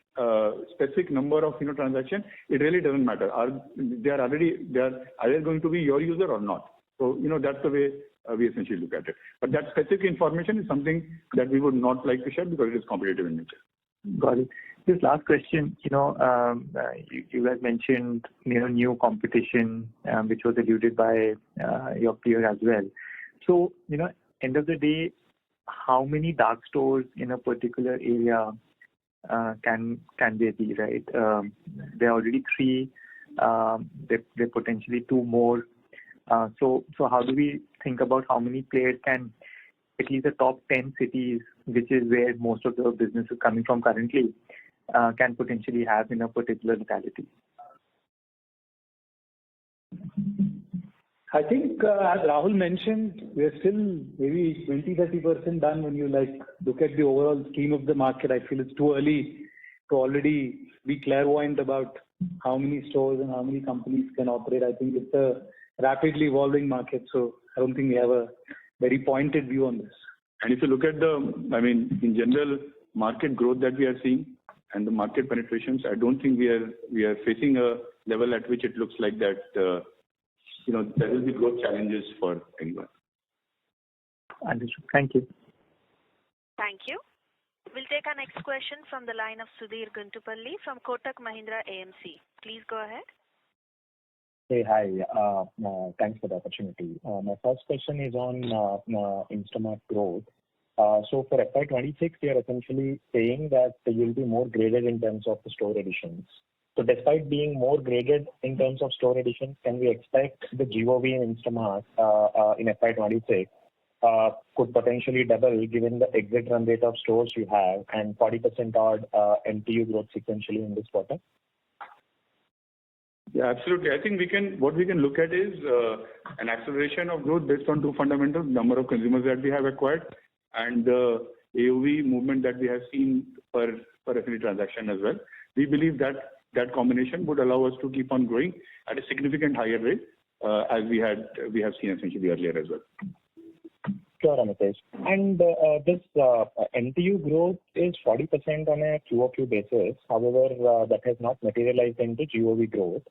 specific number of transactions, it really doesn't matter. They are either going to be your user or not. So, that's the way we essentially look at it. But that specific information is something that we would not like to share because it is competitive in nature. Got it. This last question, you guys mentioned, new competition, which was alluded by your peer as well. So, end of the day, how many dark stores in a particular area can there be, right? There are already 3. There potentially 2 more. So how do we think about how many players can, at least the top 10 cities, which is where most of the business is coming from currently, can potentially have in a particular locality? I think, as Rahul mentioned, we're still maybe 20-30% done when you look at the overall scheme of the market. I feel it's too early to already be clairvoyant about how many stores and how many companies can operate. I think it's a rapidly evolving market, so I don't think we have a very pointed view on this. And if you look at in general, market growth that we are seeing and the market penetrations, I don't think we are facing a level at which it looks like that. There will be growth challenges for anyone. Understood. Thank you. Thank you. We'll take our next question from the line of Sudhir Guntupalli from Kotak Mahindra AMC. Please go ahead. Hey, hi. Thanks for the opportunity. My first question is on Instamart growth. So for FY26, you are essentially saying that you'll be more graded in terms of the store additions. So despite being more graded in terms of store additions, can we expect the GOV in Instamart in FY26 could potentially double given the exit run rate of stores you have and 40% odd MTU growth sequentially in this quarter? Yeah, absolutely. I think what we can look at is an acceleration of growth based on 2 fundamentals: number of consumers that we have acquired and the AOV movement that we have seen per every transaction as well. We believe that combination would allow us to keep on growing at a significant higher rate as we have seen essentially earlier as well. Sure, Amitesh. And this MTU growth is 40% on a QOQ basis. However, that has not materialized into GOV growth.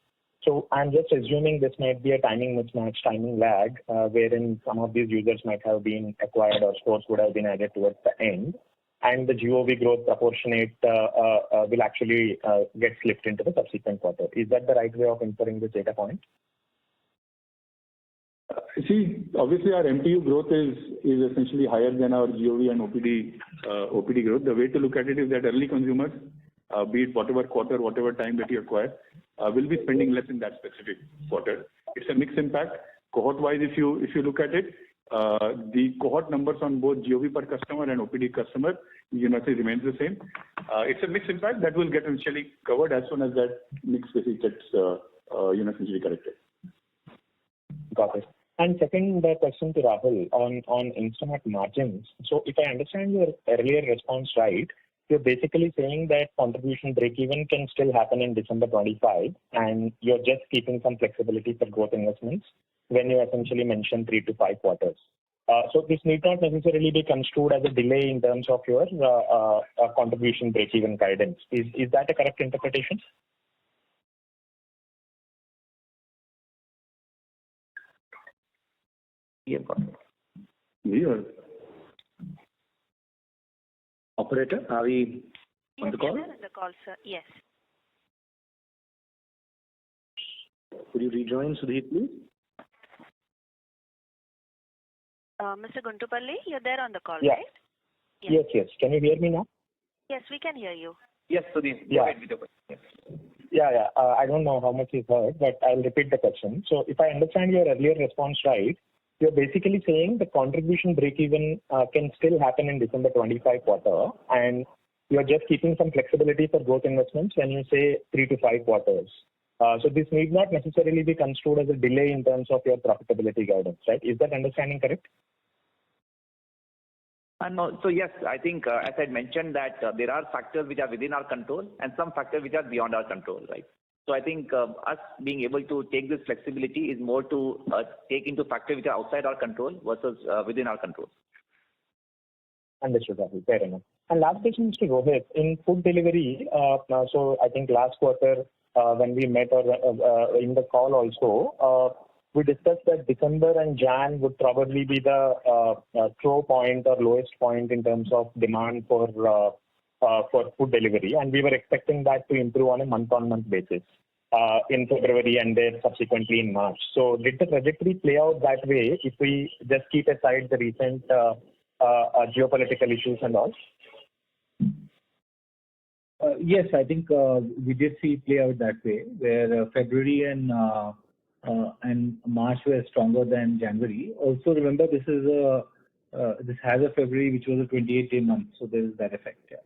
So I'm just assuming this might be a timing mismatch, timing lag, wherein some of these users might have been acquired or stores would have been added towards the end. And the GOV growth proportionate will actually get slipped into the subsequent quarter. Is that the right way of inferring this data point? See, obviously our MTU growth is essentially higher than our GOV and OPD growth. The way to look at it is that early consumers, be it whatever quarter, whatever time that you acquire, will be spending less in that specific quarter. It's a mixed impact. Cohort-wise, if you look at it, the cohort numbers on both GOV per customer and OPD customer, remains the same. It's a mixed impact that will get essentially covered as soon as that mix basically gets essentially corrected. Got it. And second question to Rahul on Instamart margins. So if I understand your earlier response right, you're basically saying that contribution break-even can still happen in December 25, and you're just keeping some flexibility for growth investments when you essentially mentioned 3 to 5 quarters. So this need not necessarily be construed as a delay in terms of your contribution break-even guidance. Is that a correct interpretation? Yeah, got it. Yeah. Operator, are we on the call? Yes, on the call, sir. Yes. Could you rejoin, Sudhir, please? Mr. Guntupalli, you're there on the call, yeah. right? Yes. Can you hear me now? Yes, we can hear you. Yes, Sudhir. Yeah. Go ahead with the question. Yeah. I don't know how much is heard, but I'll repeat the question. So if I understand your earlier response right, you're basically saying the contribution break-even can still happen in December 25 quarter, and you're just keeping some flexibility for growth investments when you say 3 to 5 quarters. So this need not necessarily be construed as a delay in terms of your profitability guidance, right? Is that understanding correct? No. So yes, I think as I mentioned that there are factors which are within our control and some factors which are beyond our control, right? So I think us being able to take this flexibility is more to take into factors which are outside our control versus within our control. Understood, Rahul. Fair enough. And last question is to Rohit. In food delivery, so I think last quarter when we met or in the call also, we discussed that December and Jan would probably be the throw point or lowest point in terms of demand for food delivery, and we were expecting that to improve on a month-on-month basis in February and then subsequently in March. So did the trajectory play out that way if we just keep aside the recent geopolitical issues and all? Yes, I think we did see it play out that way, where February and March were stronger than January. Also, remember this has a February which was a 28-day month, so there is that effect. Yeah.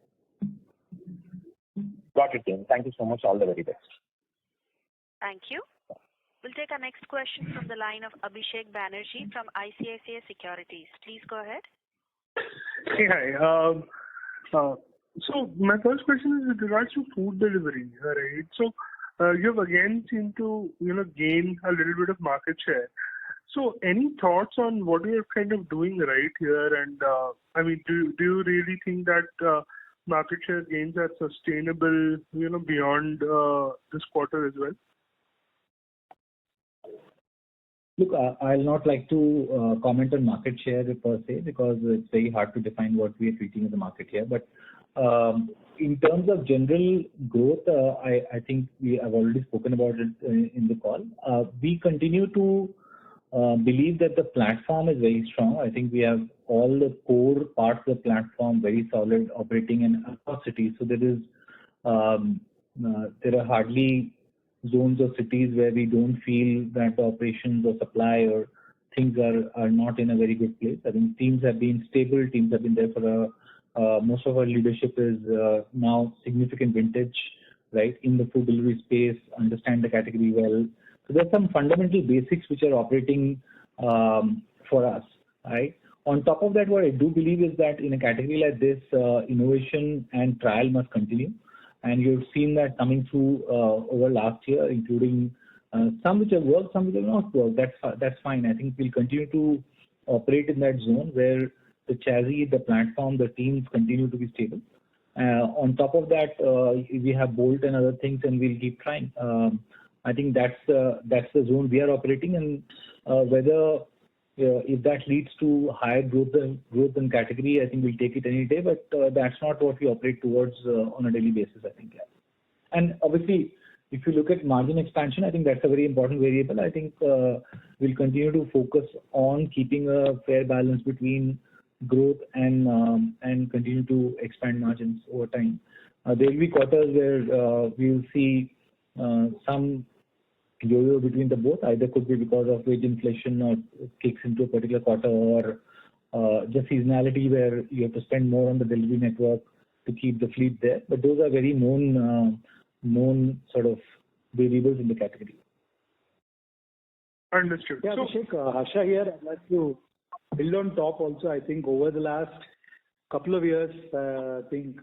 Got it, Tim. Thank you so much. All the very best. Thank you. We'll take our next question from the line of Abhishek Banerjee from ICICI Securities. Please go ahead. Hey, hi. So my first question is with regards to food delivery, right? So you have again seemed to gain a little bit of market share. So any thoughts on what you're kind of doing right here? And I mean, do you really think that market share gains are sustainable, beyond this quarter as well? Look, I'll not like to comment on market share per se because it's very hard to define what we are treating as a market here. But in terms of general growth, I think we have already spoken about it in the call. We continue to believe that the platform is very strong. I think we have all the core parts of the platform very solid, operating in across cities. So there are hardly zones or cities where we don't feel that operations or supply or things are not in a very good place. I think teams have been stable. Teams have been there for most of our leadership is now significant vintage, right, in the food delivery space, understand the category well. So there's some fundamental basics which are operating for us, right? On top of that, what I do believe is that in a category like this, innovation and trial must continue. And you've seen that coming through over last year, including some which have worked, some which have not worked. That's fine. I think we'll continue to operate in that zone where the chassis, the platform, the teams continue to be stable. On top of that, we have Bolt and other things, and we'll keep trying. I think that's the zone we are operating, and whether if that leads to higher growth in category, I think we'll take it any day. But that's not what we operate towards on a daily basis, I think. Yeah. And obviously, if you look at margin expansion, I think that's a very important variable. I think we'll continue to focus on keeping a fair balance between growth and continue to expand margins over time. There will be quarters where we will see some yo-yo between the both. Either could be because of wage inflation or kicks into a particular quarter, or just seasonality where you have to spend more on the delivery network to keep the fleet there. But those are very known sort of variables in the category. Understood. Yeah, Abhishek, Harsha here. I'd like to build on top also. I think over the last couple of years, I think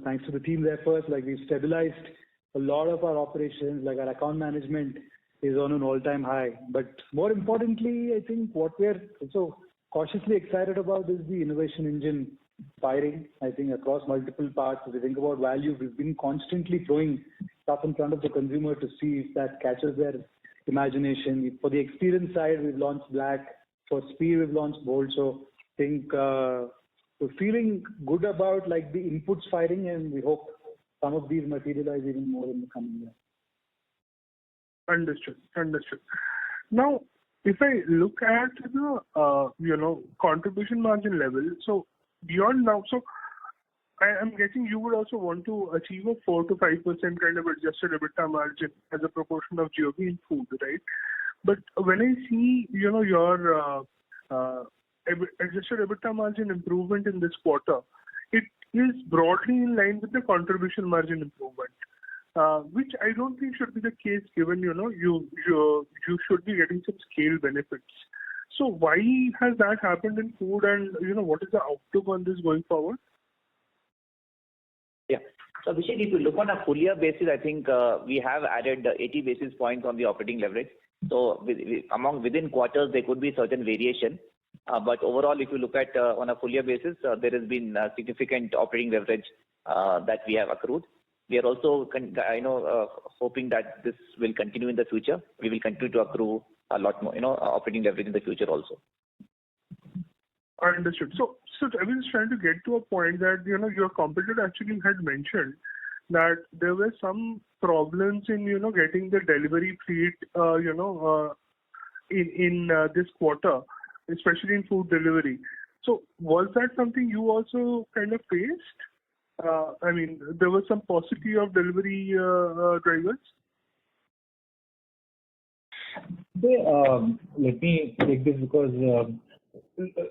thanks to the team's efforts, like we've stabilized a lot of our operations, like our account management is on an all-time high. But more importantly, I think what we're also cautiously excited about is the innovation engine firing, I think, across multiple parts. If you think about value, we've been constantly throwing stuff in front of the consumer to see if that catches their imagination. For the experience side, we've launched Black. For speed, we've launched Bold. So I think we're feeling good about like the inputs firing, and we hope some of these materialize even more in the coming year. Understood. Now, if I look at the contribution margin level, so beyond now, so I am guessing you would also want to achieve a 4 to 5% kind of adjusted EBITDA margin as a proportion of GOV in food, right? But when I see your adjusted EBITDA margin improvement in this quarter, it is broadly in line with the contribution margin improvement, which I don't think should be the case given you should be getting some scale benefits. So why has that happened in food, and what is the outlook on this going forward? Yeah. So Abhishek, if you look on a full year basis, I think we have added 80 basis points on the operating leverage. So within quarters, there could be certain variation. But overall, if you look at on a full year basis, there has been significant operating leverage that we have accrued. We are also hoping that this will continue in the future. We will continue to accrue a lot more, operating leverage in the future also. Understood. So I was trying to get to a point that, your competitor actually had mentioned that there were some problems in, getting the delivery fleet, in this quarter, especially in food delivery. So was that something you also kind of faced? There was some paucity of delivery drivers. Let me take this because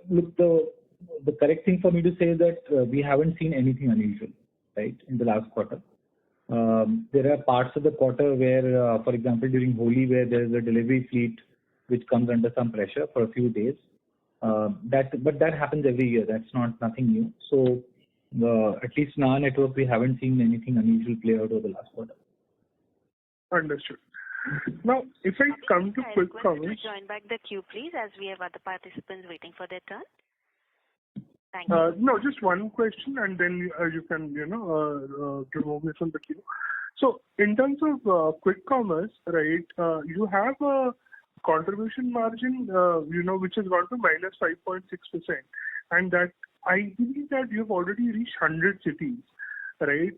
look, the correct thing for me to say is that we haven't seen anything unusual, right, in the last quarter. There are parts of the quarter where, for example, during Holi, where there is a delivery fleet which comes under some pressure for a few days. But that happens every year. That's nothing new. So at least in our network, we haven't seen anything unusual play out over the last quarter. Understood. Now, if I come to quick comments. Join back the queue, please, as we have other participants waiting for their turn. Thank you. No, just one question, and then you can, remove me from the queue. So, in terms of quick commerce, right, you have a contribution margin, which has gone to minus 5.6%, and that I believe that you've already reached 100 cities, right?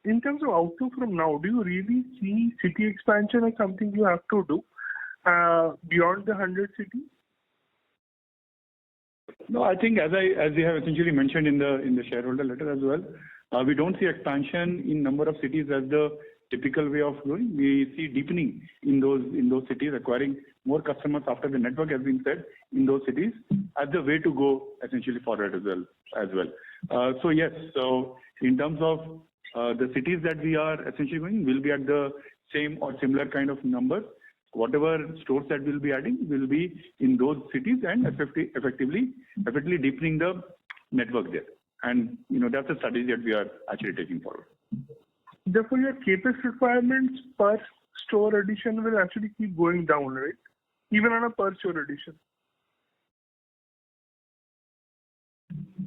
In terms of outlook from now, do you really see city expansion as something you have to do beyond the 100 cities? No, I think as we have essentially mentioned in the shareholder letter as well, we don't see expansion in number of cities as the typical way of going. We see deepening in those cities, acquiring more customers after the network has been set in those cities as the way to go essentially forward as well. So yes, so in terms of the cities that we are essentially going, will be at the same or similar kind of numbers. Whatever stores that we'll be adding will be in those cities and effectively deepening the network there. And that's a strategy that we are actually taking forward. Therefore, your CapEx requirements per store addition will actually keep going down, right? Even on a per store addition.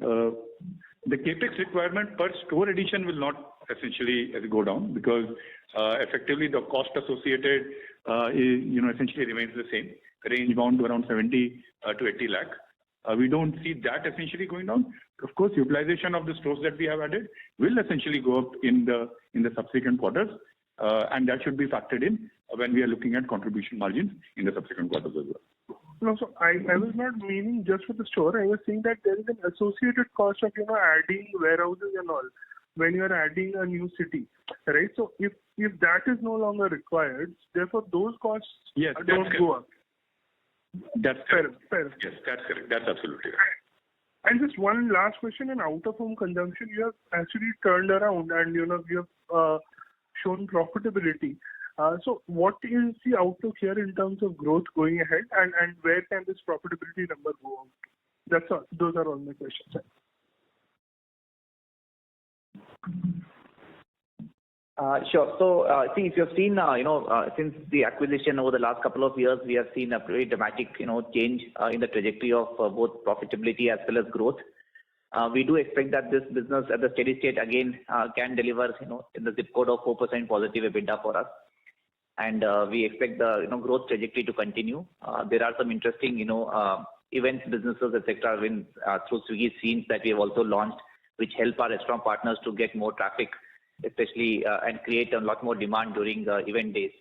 The capex requirement per store addition will not essentially go down because effectively the cost associated essentially remains the same, range bound to around 70 to 80 lakh. We don't see that essentially going down. Of course, utilization of the stores that we have added will essentially go up in the subsequent quarters, and that should be factored in when we are looking at contribution margins in the subsequent quarters as well. No, so I was not meaning just for the store. I was saying that there is an associated cost of adding warehouses and all when you are adding a new city, right? So if that is no longer required, therefore those costs don't go up. That's correct. Fair. Yes, that's correct. That's absolutely right. And just one last question: in out-of-home consumption, you have actually turned around and you have shown profitability. So what is the outlook here in terms of growth going ahead, and where can this profitability number go out? That's all. Those are all my questions. Sure. So, see, if you have seen, since the acquisition over the last couple of years, we have seen a very dramatic, change in the trajectory of both profitability as well as growth. We do expect that this business at the steady state again can deliver, in the zip code of 4% positive EBITDA for us. And we expect the, growth trajectory to continue. There are some interesting, events, businesses, etc., through Swiggy Scenes that we have also launched, which help our restaurant partners to get more traffic, especially and create a lot more demand during the event days.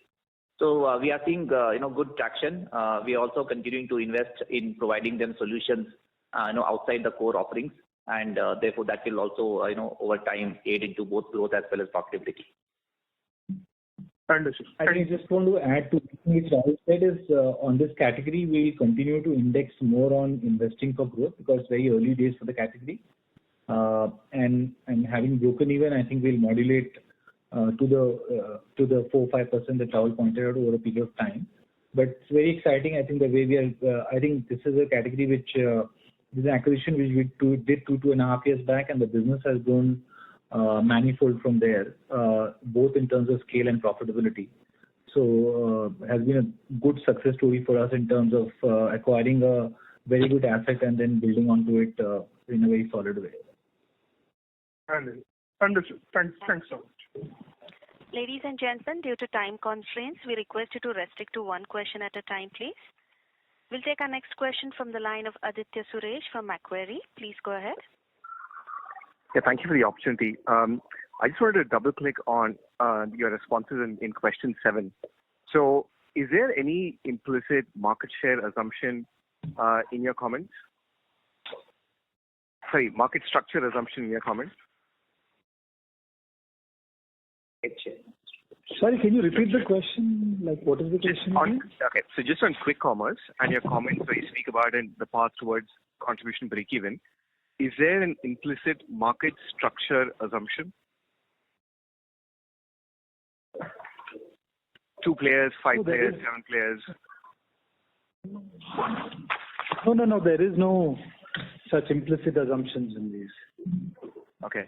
So we are seeing good traction. We are also continuing to invest in providing them solutions outside the core offerings, and therefore that will also over time aid into both growth as well as profitability. Understood. I think I just want to add to what Rahul said is on this category we will continue to index more on investing for growth because very early days for the category. And having broken even, I think we'll modulate to the 4-5% that Rahul pointed out over a period of time. But it's very exciting. I think the way we are. I think this is a category which this is an acquisition which we did 2.5 years back, and the business has grown manifold from there, both in terms of scale and profitability. So has been a good success story for us in terms of acquiring a very good asset and then building onto it in a very solid way. Understood. Thanks so much. Ladies and gentlemen, due to time constraints, we request you to restrict to one question at a time, please. We'll take our next question from the line of Aditya Suresh from Macquarie. Please go ahead. Yeah, thank you for the opportunity. I just wanted to double-click on your responses in question 7. So is there any implicit market share assumption in your comments? Sorry, market structure assumption in your comments? Sorry, can you repeat the question? Like, what is the question? Okay, so just on quick commerce and your comments where you speak about in the path towards contribution break-even, is there an implicit market structure assumption? 2 players, 5 players, 7 players? No. There is no such implicit assumptions in these. Okay.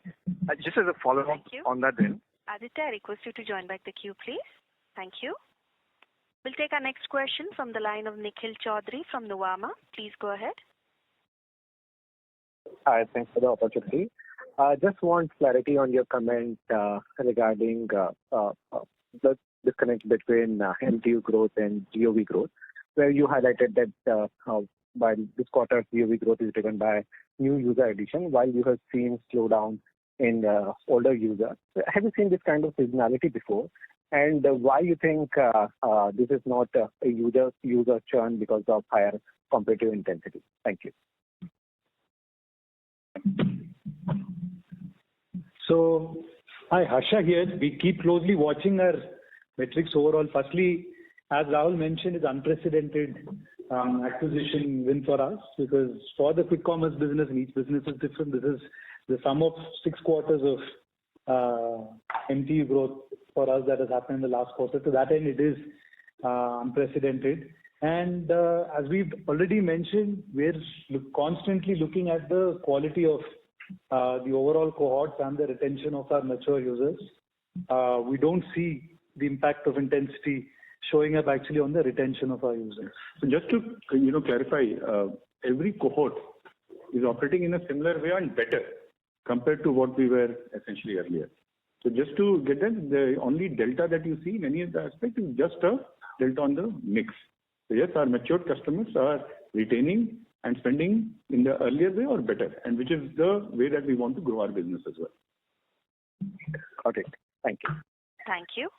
Just as a follow-up on that then. Aditya, I request you to join back the queue, please. Thank you. We'll take our next question from the line of Nikhil Chaudhary from Nuvama. Please go ahead. Hi, thanks for the opportunity. Just want clarity on your comment regarding the disconnect between MTU growth and GOV growth, where you highlighted that while this quarter GOV growth is driven by new user addition, while you have seen slowdown in older users. Have you seen this kind of seasonality before? And why you think this is not a user churn because of higher competitive intensity? Thank you. So, hi, Harsha here. We keep closely watching our metrics overall. Firstly, as Rahul mentioned, it's unprecedented acquisition win for us, because for the quick commerce business, and each business is different, this is the sum of 6 quarters of MTU growth for us that has happened in the last quarter. To that end, it is unprecedented. And as we've already mentioned, we're constantly looking at the quality of the overall cohorts and the retention of our mature users. We don't see the impact of intensity showing up actually on the retention of our users. So just to clarify, every cohort is operating in a similar way and better compared to what we were essentially earlier. So just to get that, the only delta that you see in any of the aspects is just a delta on the mix. So yes, our matured customers are retaining and spending in the earlier way or better, and which is the way that we want to grow our business as well. Got it. Thank you. Thank you.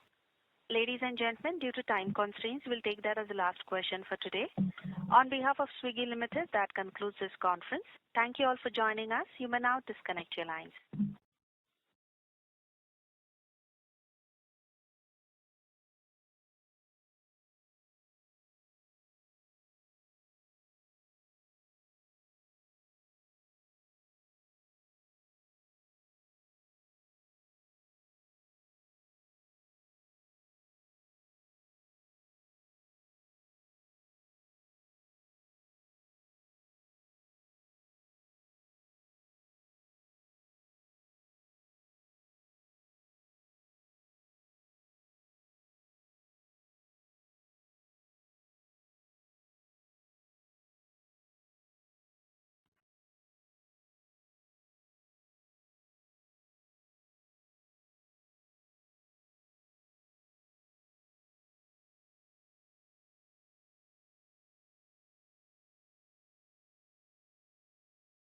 Ladies and gentlemen, due to time constraints, we'll take that as the last question for today. On behalf of Swiggy Limited, that concludes this conference. Thank you all for joining us. You may now disconnect your lines.